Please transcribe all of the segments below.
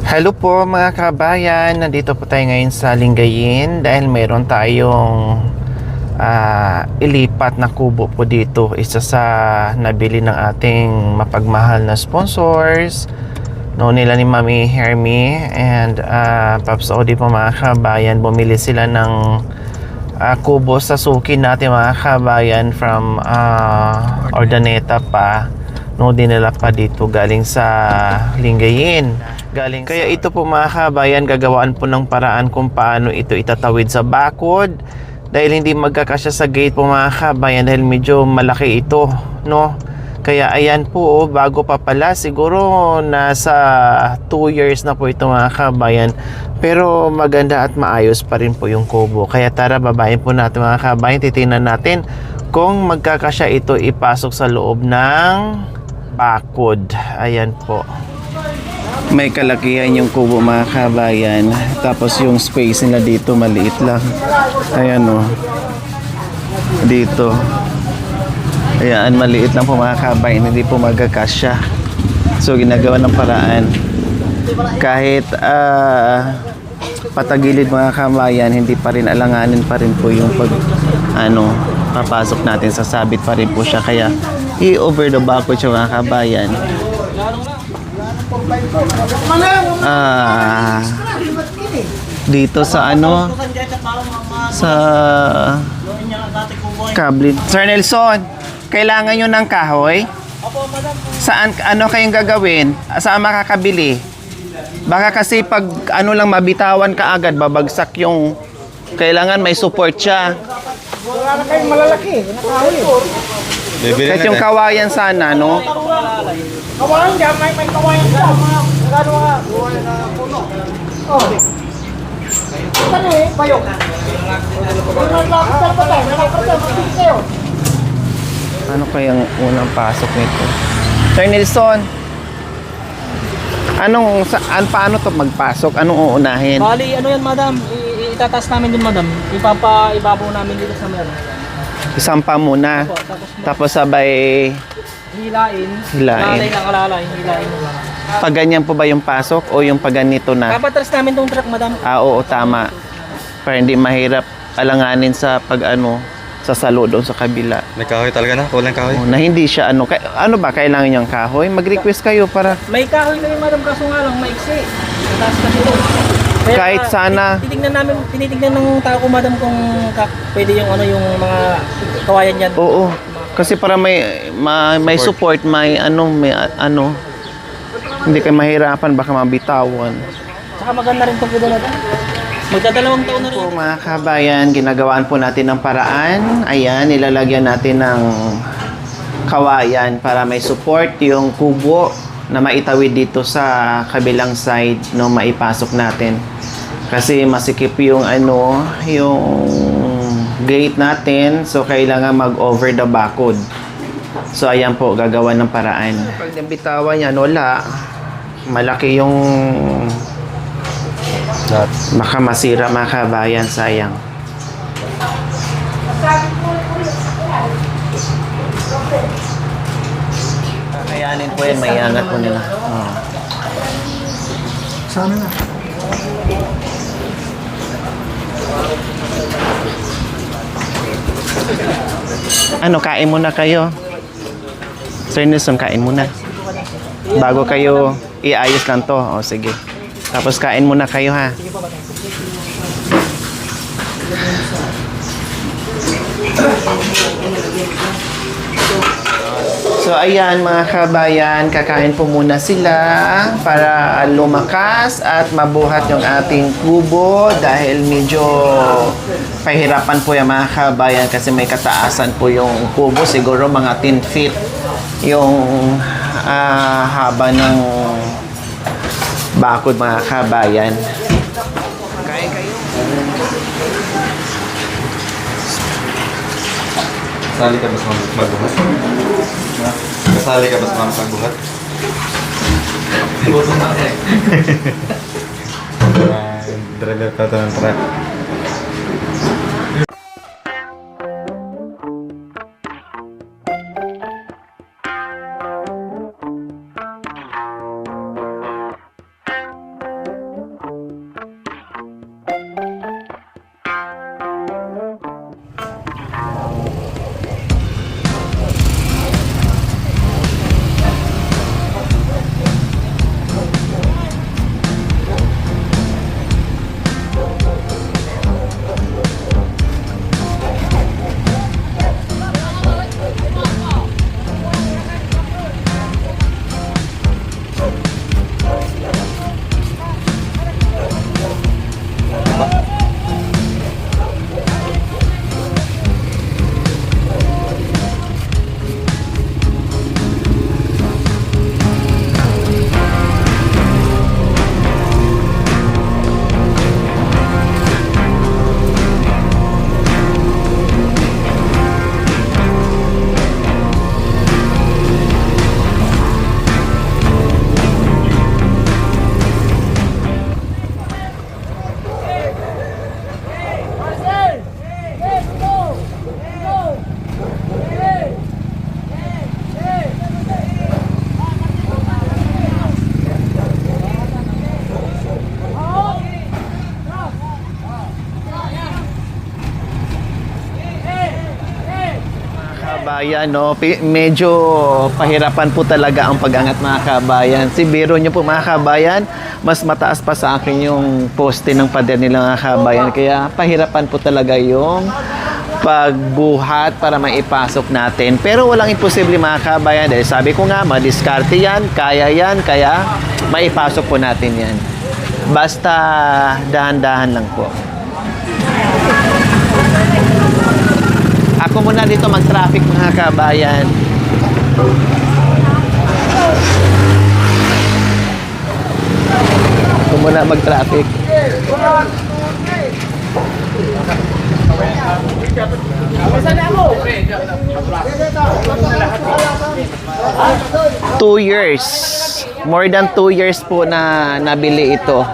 Hello po mga kabayan, nandito po tayo ngayon sa Lingayen dahil mayroon tayong ilipat na kubo po dito. Isa sa nabili ng ating mapagmahal na sponsors, no, nila ni Mami Hermie and Paps Odi po mga kabayan. Bumili sila ng kubo sa suki natin mga kabayan from Ordaneta pa. No, dinala pa dito galing sa Lingayen. Kaya ito po mga kabayan, gagawaan po ng paraan kung paano ito itatawid sa bakod dahil hindi magkakasya sa gate po mga kabayan dahil medyo malaki ito, no? Kaya ayan po, bago pa pala, siguro nasa 2 years na po ito mga kabayan, pero maganda at maayos pa rin po yung kubo. Kaya tara, babayin po natin mga kabayan, titingnan natin kung magkakasya ito ipasok sa loob ng bakod. Ayan po, may kalakihan yung kubo mga kabayan, tapos yung space nila dito maliit lang. Ayan o, dito, ayan, maliit lang po mga kabayan, hindi po magkakasya. So ginagawa ng paraan kahit patagilid mga kabayan, hindi pa rin alanganin pa rin po yung papasok natin, sasabit pa rin po siya. Kaya i-over the bakod siya mga kabayan. Dito sa sa kable. Sir Nelson, kailangan nyo ng kahoy? Saan, kayong gagawin? Saan makakabili? Baka kasi pag lang mabitawan ka agad, babagsak yung, kailangan may support siya. Wala na kayong malalaki, nakahoy. Kahit yung kawayan sana, no? Kawayan dyan, may kawayan dyan. Nagano nga, kawayan na puno. Oh. Ano bayok. Ano kayang unang pasok nito? Sir Nelson, paano to magpasok? Anong uunahin? Bali, ano yan madam? Itataas namin din madam. Ibabaw namin dito sa meron. Isampa muna. Tapos sabay Hilain. Alalay lang alalay. Hilain mo lang. pag ganyan po ba yung pasok o yung pag ganito na? Papatras namin tong truck madam. Oo, tama. Para hindi mahirap alanganin sa sa salo doon sa kabila. May kahoy talaga na? Walang kahoy? Na hindi siya ba kailangan niyang kahoy? Mag-request kayo para May kahoy kayo madam, kaso nga lang maiksi. Tataas kasi ito. Kaya, kahit sana tinitignan ng tao ko madam kung pwede yung yung mga kawayan niyan. oo. Kasi para may support, may hindi kayo mahirapan, baka mabitawan. Saka maganda rin itong kubo natin. Magdadalawang taon na rin. Po mga kabayan, ginagawaan po natin ng paraan. Ayan, nilalagyan natin ng kawayan para may support yung kubo na maitawid dito sa kabilang side, no, maipasok natin. Kasi masikip yung yung gate natin, so kailangan mag-over the bakod. So ayan po, gagawa ng paraan. Pag nabitawan yan, wala. Malaki yung baka masira mga kabayan, sayang. Kakayanin po yan, may angat po nila. Sana na. Kain muna kayo. Sir Nelson, kain muna. Bago kayo iayos lang to. O, sige. Tapos kain muna kayo, ha. So ayan mga kabayan, kakain po muna sila para lumakas at mabuhat yung ating kubo dahil medyo pahirapan po yung mga kabayan kasi may kataasan po yung kubo, siguro mga 10 feet yung haba ng bakod mga kabayan. Kain kayo. Kasali ka ba sa magbuhat? Kasali ka ba sa magbuhat? Iboto na eh. Driver ka ito ng truck. kabayan, no? Medyo pahirapan po talaga ang pag-angat mga kabayan. Si biro nyo po mga kabayan, mas mataas pa sa akin yung poste ng pader nila mga kabayan. Kaya pahirapan po talaga yung pagbuhat para maipasok natin. Pero walang imposible mga kabayan. Dahil sabi ko nga, madiskarte yan, kaya maipasok po natin yan. Basta dahan-dahan lang po. Ako muna dito mag-traffic mga kabayan. Ako muna mag-traffic. 2 years. More than 2 years po na nabili ito.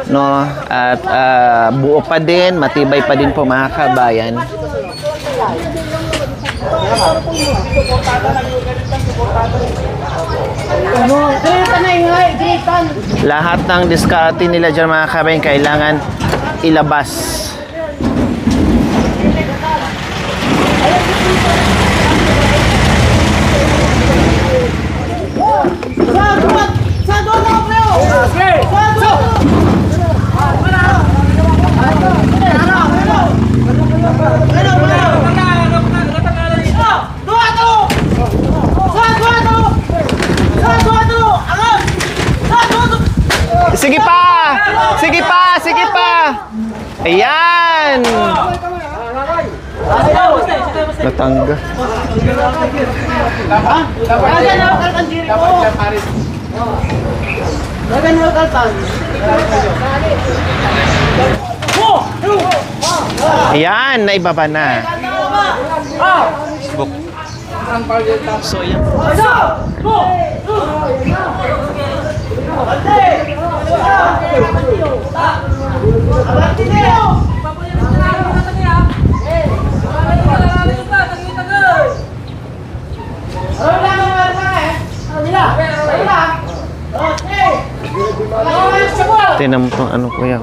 No? At buo pa din, matibay pa din po mga kabayan. Lahat ng diskarte nila dyan mga kabayan kailangan ilabas. Sige pa! Sige pa! Sige pa! Ayan! Natangga. Ayan, naibaba na. So, yan. Tinan mo itong ano kuya.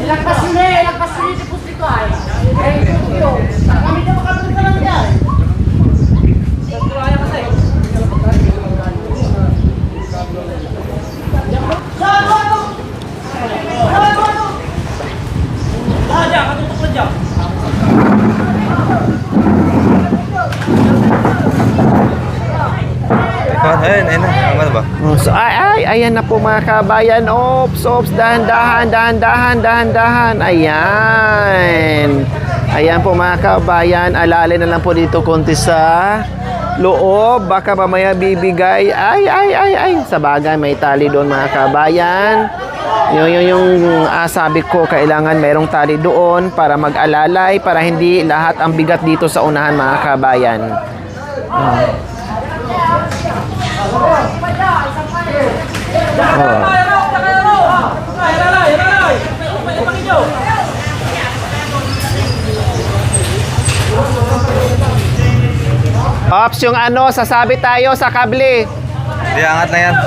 Ilagpas yun tipos dito ay. Kami na makapagod ka lang dyan. Ayun na. Ano ba? So, ayan na po mga kabayan. Ops, dahan-dahan. Ayan. Ayan po mga kabayan. Alala na lang po dito konti sa loob. Baka mamaya bibigay. Ay. Sa bagay, may tali doon mga kabayan. Yung sabi ko, kailangan mayroong tali doon para mag-alalay, para hindi lahat ang bigat dito sa unahan mga kabayan. Ops, yung ano, sasabi tayo sa kable. Hindi, angat na yan.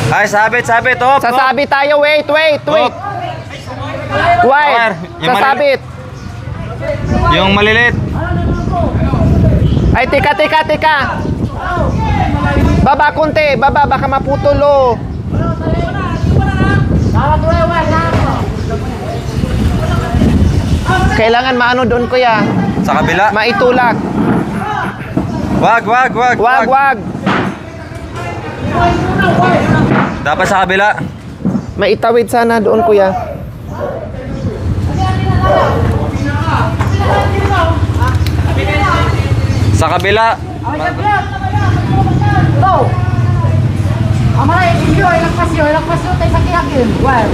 Ay, sabit. Op. Sasabi tayo, wait. Op. Wait, Yung sasabit. Yung malilit. Ay, tika. Baba konti, baka maputulo. Kailangan maano doon kuya. Sa kabila. Maitulak. Wag. Dapat sa kabila. Maitawid sana doon kuya. Sa kabila. Amara, ilagpas yun, tayo sa kiyak yun. Well.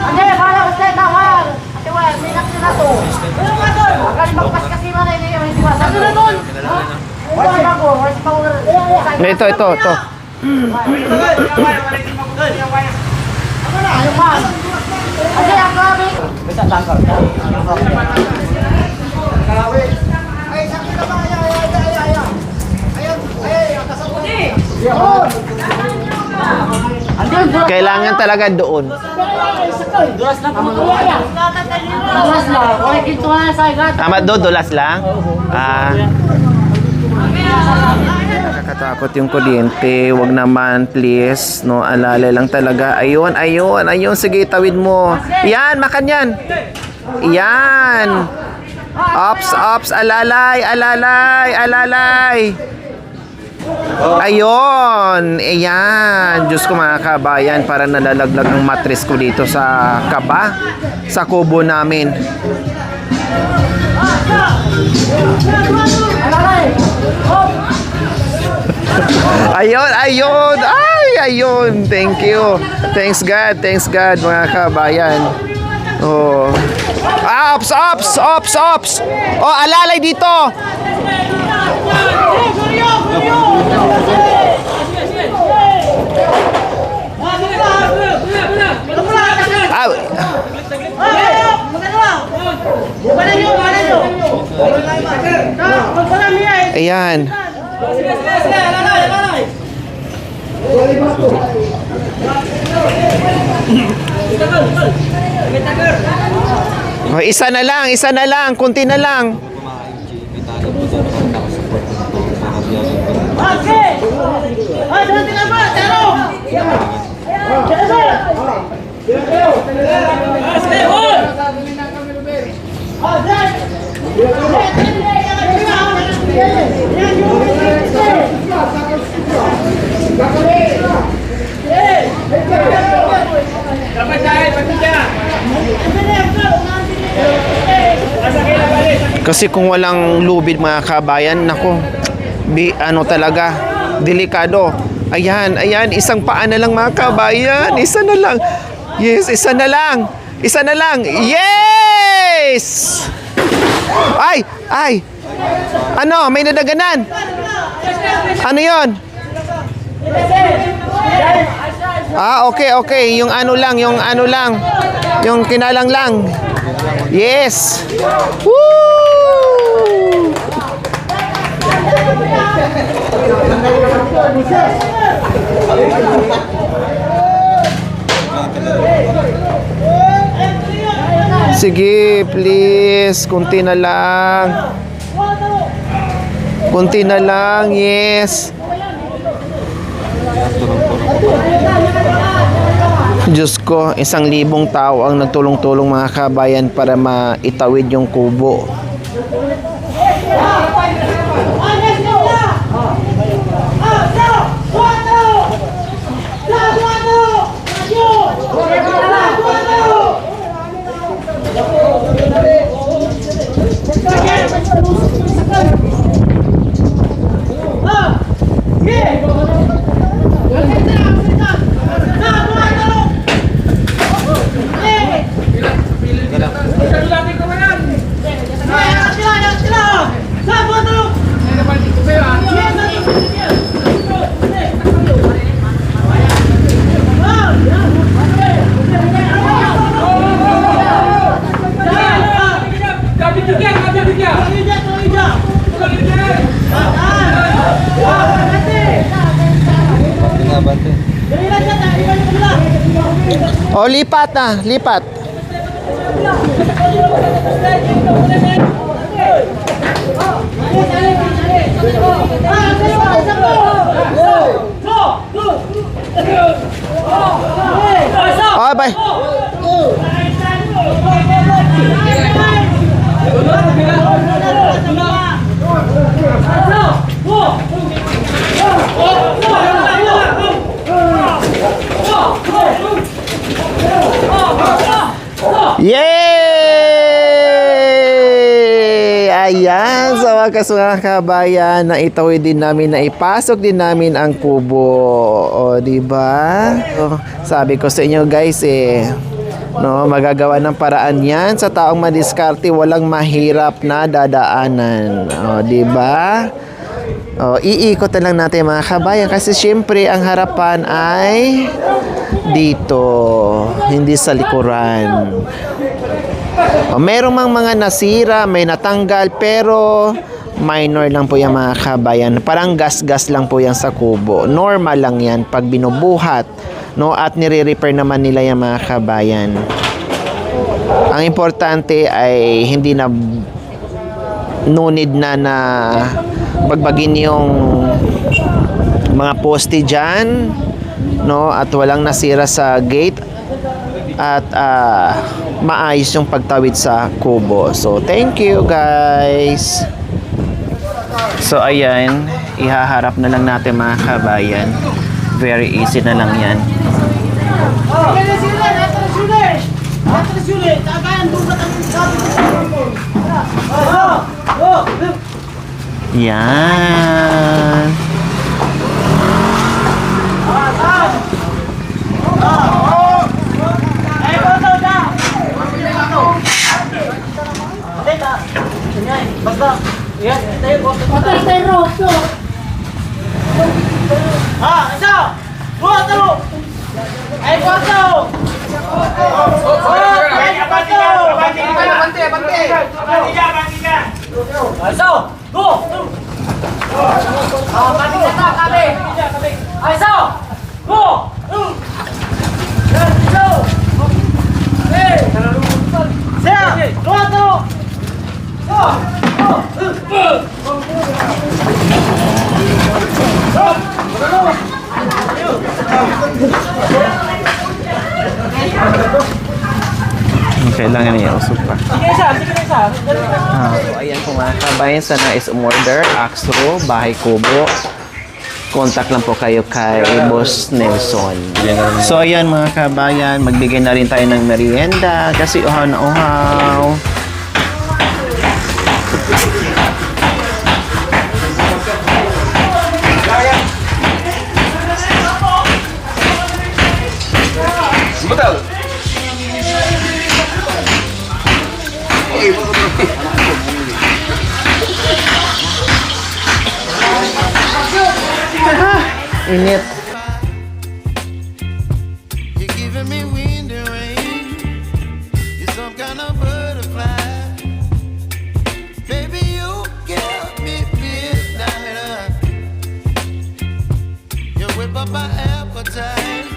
Ande, kaya ko sa'yo, tawag. Ate, well, may nakita na to. Agaling magpas kasi man, hindi yung diwasa. Ano na doon? Wala si bago, Ito. Ano na, yung man. Ande, ang kami. Bisa tangkal. Ay, sakit na ba? Ayan, ang kasama. Kailangan talaga doon. Dulas lang. Okay, kinto nga sa igat. Tama do, dulas lang? Nakakatakot yung kuryente. Wag naman, please. No, alala lang talaga. Ayun, ayun, ayun. Sige, tawid mo. Yan, makan yan. Yan. Ops, ops, alalay, alalay, alalay. Ayun. Ayan. Diyos ko mga kabayan, para nalalaglag ang mattress ko dito sa kaba. Sa kubo namin. Ayun, ayun. Ay, ayun. Thank you. Thanks God mga kabayan. Oh. Ops, ops, ops, ops. Oh, alalay dito. Ayan. Oh, isa na lang, kunti na lang. Kasi kung walang lubid mga kabayan, nako, ano talaga, delikado. Ayan, ayan, isang paa na lang mga kabayan, isa na lang. Yes, isa na lang. Isa na lang. Yes! Ay, ay. Ano, may nadaganan. Ano 'yon? Okay, okay. Yung ano lang. Yung kinalang lang. Yes! Woo! Sige, please. Kunti na lang. Kunti na lang, yes. Diyos ko, 1,000 tao ang nagtulong-tulong mga kabayan para maitawid yung kubo. O, lipat na, lipat. Oh, bye. Yay! Ayan, sa wakas mga kabayan, na itawid din namin, na ipasok din namin ang kubo. O, diba? O, sabi ko sa inyo guys no, magagawa ng paraan yan sa taong madiskarte, walang mahirap na dadaanan. O, diba? O, iikot na lang natin mga kabayan kasi syempre ang harapan ay dito, hindi sa likuran. O, merong mga nasira, may natanggal, pero Minor lang po yan mga kabayan. Parang gas-gas lang po yan sa kubo. Normal lang yan pag binubuhat. No? At nire-repair naman nila yan mga kabayan. Ang importante ay hindi na no need na bagbagin yung mga poste dyan, no? At walang nasira sa gate at maayos yung pagtawid sa kubo. So thank you guys. So ayan, ihaharap na lang natin mga kabayan. Very easy na lang yan. Yan. Kailangan niya usok pa. So ayan po mga kabayan, sa nais umorder, Axro, Bahay Kubo, contact lang po kayo kay Boss Nelson. So ayan mga kabayan, magbigay na rin tayo ng merienda kasi uhaw na uhaw. Betul. Init. You're giving me wind and rain. You're some kind of butterfly. Baby, you give me midnight. You whip up my appetite.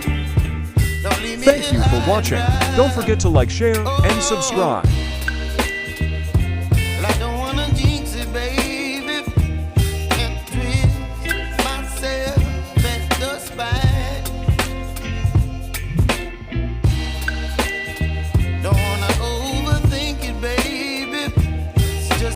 Don't leave me Thank you for watching. Don't forget to like, share, and subscribe.